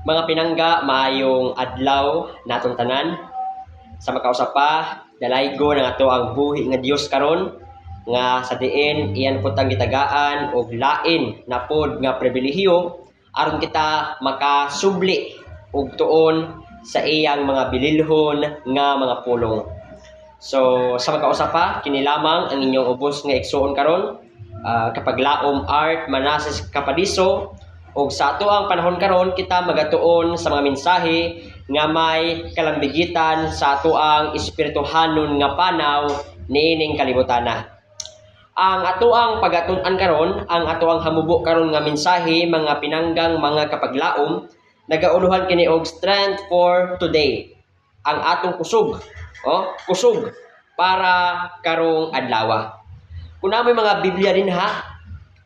Mga pinangga, maayong adlaw natong tanan. Sa makausap pa, dalaygo na ato ang buhi nga Dios karon nga sa diin iyan putang gitagaan og lain na pod nga pribilehiyo aron kita makasubli og tuon sa iyang mga bililhon nga mga pulong. So sa makausap pa, kini lamang ang inyong ubos nga igsuon karon kapag laom art manasis kapadiso. Og sa ato ang panahon karon kita magatuon sa mga mensahe nga may kalambigitan sa ato ang espirituhanon nga panaw niining kalibutana. Ang ato ang pagatun-an karon, ang ato ang hamubo karon nga mensahe mga pinanggang mga kapaglaom, nagauluhan kini og strength for today. Ang atong kusog, kusog para karong adlaw. Kung may mga Biblia din ha,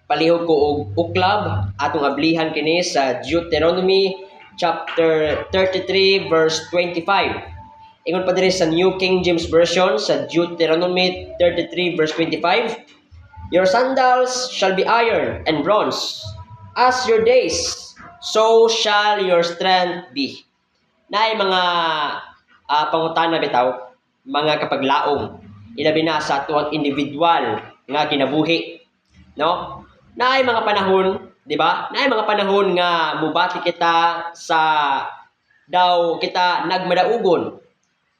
palihog ko og uklab atong ablihan kini sa Deuteronomy chapter 33 verse 25. Ingon pa diri sa New King James Version sa Deuteronomy 33 verse 25. Your sandals shall be iron and bronze, as your days, so shall your strength be. Naay mga pangutana bitaw, mga kapaglaom, ilabi na sa tuwang individual nga kinabuhi, no? Naay mga panahon, di ba? Naay mga panahon nga mubati kita sa daw kita nagmadaugon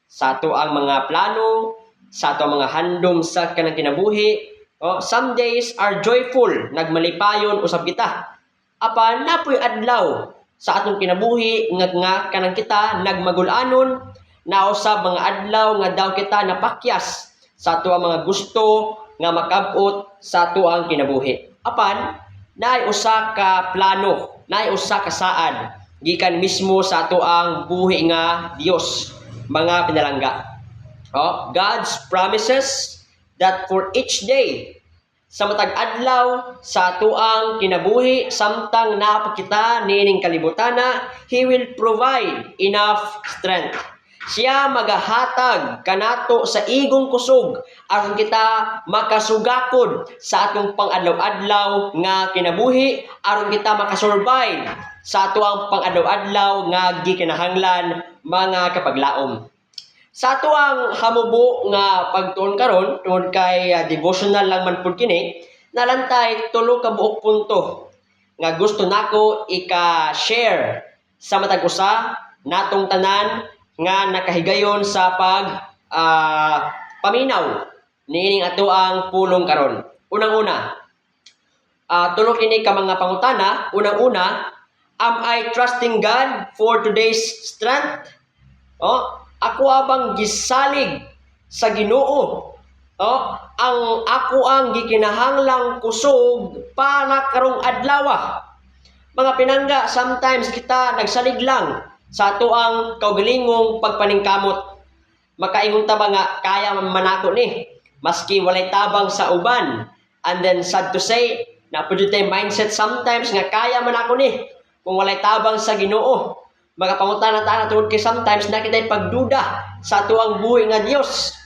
sa ato ang mga plano, sa ato ang mga handom sa kanang kinabuhi. Some days are joyful, nagmalipayon usab kita. Apan napoy adlaw sa atong kinabuhi nga kanang kita nagmagulanon, na usab mga adlaw nga daw kita napakyas sa ato ang mga gusto nga makabot sa ato ang kinabuhi. Apan, naay usa ka plano, naay usa ka saad gikan mismo sa ato ang buhi nga Dios, mga pinalangga. God's promises that for each day sa matag adlaw sa ato ang kinabuhi samtang naa kita niining kalibutana, He will provide enough strength. Siya magahatag kanato sa igong kusog aron kita makasugakod sa atong pang-adlaw-adlaw nga kinabuhi, aron kita makasurvive sa ato ang pang-adlaw-adlaw nga gikinahanglan, mga kapaglaom. Sa ato ang hamubo nga pagtuon karon tungod kay devotional lang man pud kini, nalantay tulo ka buok punto nga gusto nako ika-share sa matag usa natong tanan nga nakahigayon sa paminaw niining ato ang pulong karon. Unang-una, tulo kini ka mga pangutana. Unang-una, am I trusting God for today's strength? Ako abang gisalig sa Ginoo. Ang ako ang gikinahanglang kusog para karong adlaw. Mga pinangga, sometimes kita nagsalig lang sa ato ang kaugalingong pagpaningkamot. Makaingon ta ba nga kaya man ako ni maski walay tabang sa uban. And then sad to say, na pud tay mindset sometimes nga kaya man ako ni kung walay tabang sa Ginoo. Mga pangutana ta tungod kay sometimes na kitay pagduda sa ato ang buhi nga Dios.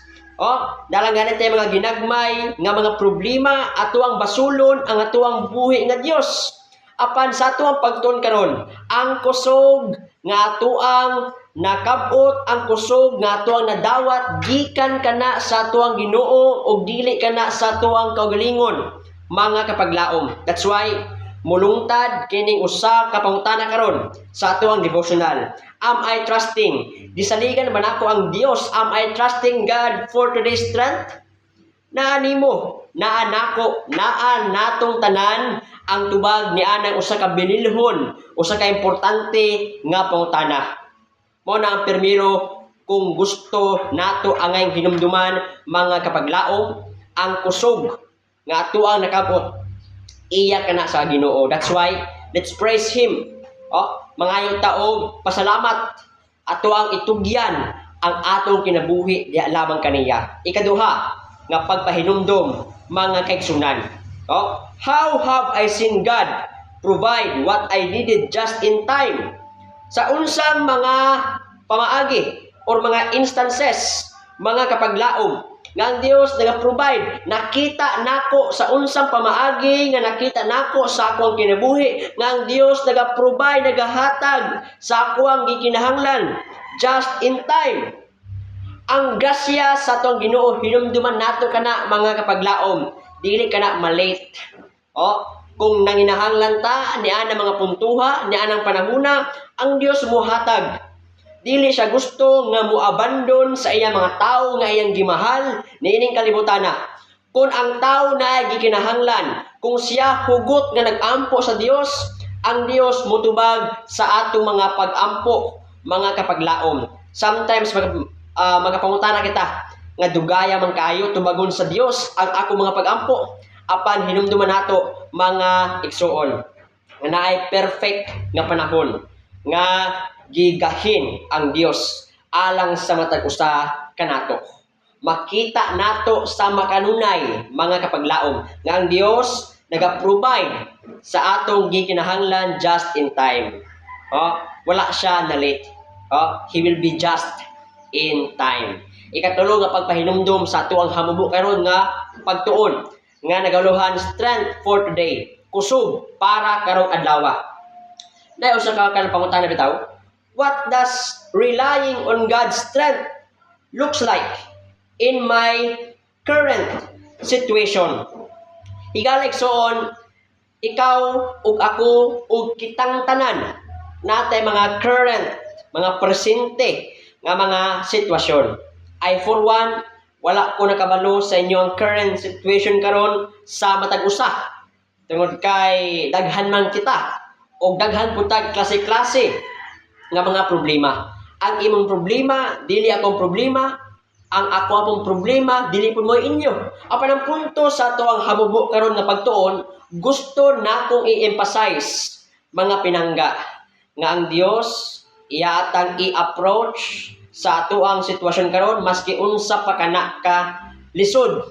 Dalang ganit tay mga ginagmay nga mga problema ato ang basulon ang ato ang buhi nga Dios. Apan sa ato ang pagtuon karon, ang kusog nga ato ang nakabot, ang kusog nga ato ang nadawat gikan kana sa ato ang Ginoo ug dili kana sa ato ang kaugalingon, mga kapaglaom. That's why mulungtad kining usa ka pangutana karon sa ato ang devotional. Am I trusting? Disaligan man ako ang Dios. Am I trusting God for today's strength? Naa nimo, naa nako, naa natong tanan ang tubag ni anang usa ka binilhon, usa ka importante nga pangutana. Mao na ang permiro kung gusto nato angay hinumduman, mga kapaglaom, ang kusog nga ato ang nakabot iya kana sa Ginoo. That's why let's praise Him. Mangayo ta og pasalamat, ato ang itugyan ang atong kinabuhi diha lamang kaniya. Ikaduha nga pagpahinumdom, mga kaigsunan. How have I seen God provide what I needed just in time? Sa unsang mga pamaagi or mga instances, mga kapaglaom, nga ang Dios naga-provide. Nakita nako sa unsang pamaagi nga nakita nako sa akong kinabuhi nga ang Dios naga-provide, nagahatag sa akong gikinahanglan just in time. Ang grasya sa atong Ginoo hinumduman nato kana mga kapaglaom, dili kana malate. Kung nanginahanglan ta niya na mga puntuha, niya nang panahuna, ang Dios mohatag. Dili siya gusto nga moabandon sa iyang mga tao nga iyang gimahal niining kalibutana. Kung ang tao na gikinahanglan, kung siya hugot nga nag-ampo sa Dios, ang Dios motubag sa atong mga pag-ampo, mga kapaglaom. Sometimes magapangutana kita nga dugaya man kaayo tubagon sa Dios ang ako mga pag-ampo apan hinumduman nato mga igsuon nga naay perfect nga panahon nga gigahin ang Dios alang sa matag usa kanato. Makita nato sa makanunay mga kapaglaom nga ang Dios naga-provide sa atong gikinahanglan just in time. Wala siya na late. He will be just in time. Ikatulo nga pagpahinumdum sa ato ang hamubo karon nga pagtuon nga nagaluhan strength for today, kusog para karong adlaw. Dayon usa ka pangutana bitaw, what does relying on God's strength looks like in my current situation? Higalig soon, ikaw ug ako ug kitang tanan natay mga current, mga presente nga mga sitwasyon. I for one, wala ko nakabalo sa inyo ang current situation karon sa matag usa. Tungod kay daghan man kita o daghan putag klase-klase nga mga problema. Ang imong problema dili akong problema, ang ako apong problema dili pud mo inyo. Apan ang punto sa ato ang hamubo karon nga pagtuon, gusto na kong i-emphasize mga pinangga nga ang Dios iatang i-approach sa ato ang sitwasyon karon maski unsa pa kana ka lisod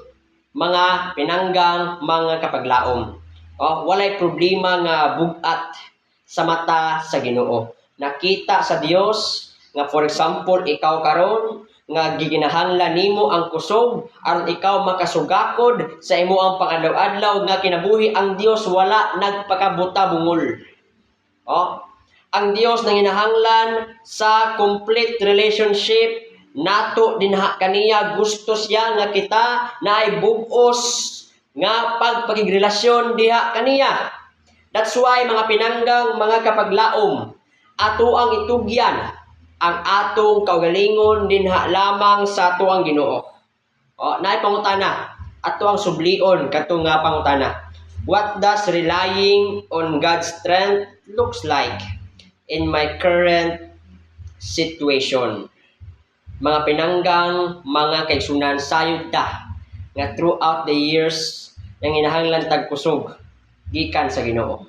mga pinanggang mga kapaglaom. Walay problema nga bugat sa mata sa Ginoo. Nakita sa Dios nga for example ikaw karon nga giginahanglan nimo ang kusog aron ikaw makasugakod sa imo ang pang-adlaw-adlaw nga kinabuhi, ang Dios wala nagpakabuta bungol. Ang Dios nanginahanglan sa complete relationship nato dinha kaniya. Gusto siya nga kita naay bug-os nga pagpakigrelasyon diha kaniya. That's why mga pinanggang mga kapaglaom, ato ang itugyan ang atong kaugalingon dinha lamang sa ato ang Ginoo. Naay pangutana, ato ang sublion katong nga pangutana. What does relying on God's strength looks like in my current situation? Mga pinanggang, mga kaigsunan, sayod ta nga throughout the years nang inahanglan tagkusog gikan sa Ginoo.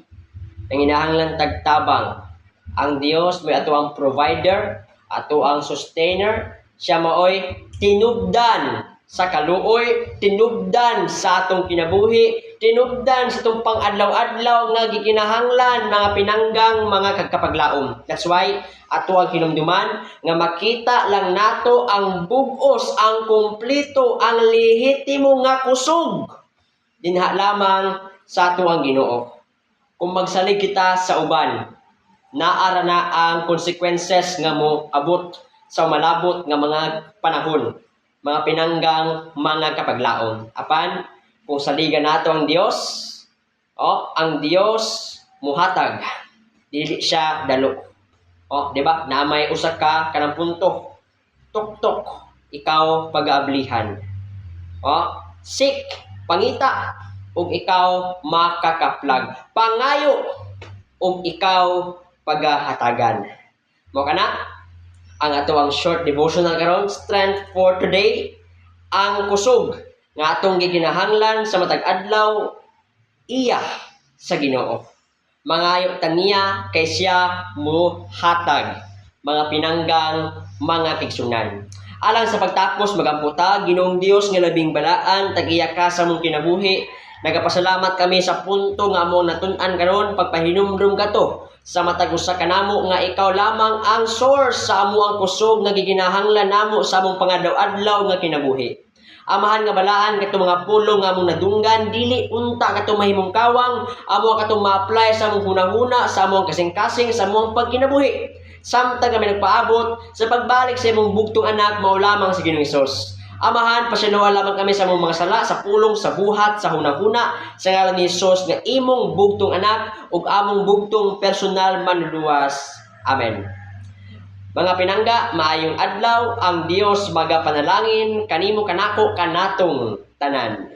Nang inahanglan tagtabang. Ang Dios may ato ang provider, ato ang sustainer. Siya maoy tinubdan sa kaluoy, tinubdan sa atong kinabuhi, tinubdan sa itong pang-adlaw-adlaw nga gikinahanglan mga pinanggang mga kapaglaom. That's why ato ang hinumduman nga makita lang nato ang bug-os, ang kumpleto, ang lehitimo nga kusog dinha lamang sa ato ang Ginoo. Kung magsalig kita sa uban, naara na ang consequences nga mo abot sa malabot nga mga panahon, mga pinanggang mga kapaglaom. Apan kung saligan nato ang Dios, ang Dios muhatag, dili siya dalo. Di ba? Na may usa ka kanang punto. Tuktok, ikaw pag-aablihan. Sick, pangita, ug ikaw makakaplag. Pangayo, ug ikaw paghahatagan. Mo kana ang ato ang short devotional karon, strength for today, ang kusog nga atong gikinahanglan sa matag adlaw iya sa Ginoo. Mangayo taniya kay siya mo hatag, mga pinanggang mga kigsunan. Alang sa pagtapos magamputa, Ginoong Dios nga labing balaan, tag-iya ka sa mong kinabuhi. Nagapasalamat kami sa punto nga mo natun-an karon, pagpahinumdum ka to sa matag usa kanamo nga ikaw lamang ang source sa amo ang kusog nga giginahanglan namo sa among pangadlaw-adlaw nga kinabuhi. Amahan nga balaan katong mga pulong nga among nadunggan dili unta katong mahimong kawang amo katong ma-apply sa among hunahuna sa among kasing-kasing sa among pagkinabuhi. Samtang kami nagpaabot sa pagbalik sa imong bugtong anak mao lamang sa Ginoong Hesus. Amahan, pasyanuhan lamang kami sa among mga sala, sa pulong, sa buhat, sa hunahuna, sa ngalan ni Hesus nga imong bugtong anak ug among bugtong personal manluluwas. Amen. Mga pinangga, maayong adlaw, ang Dios magapanalangin kanimo kanako kanatong tanan.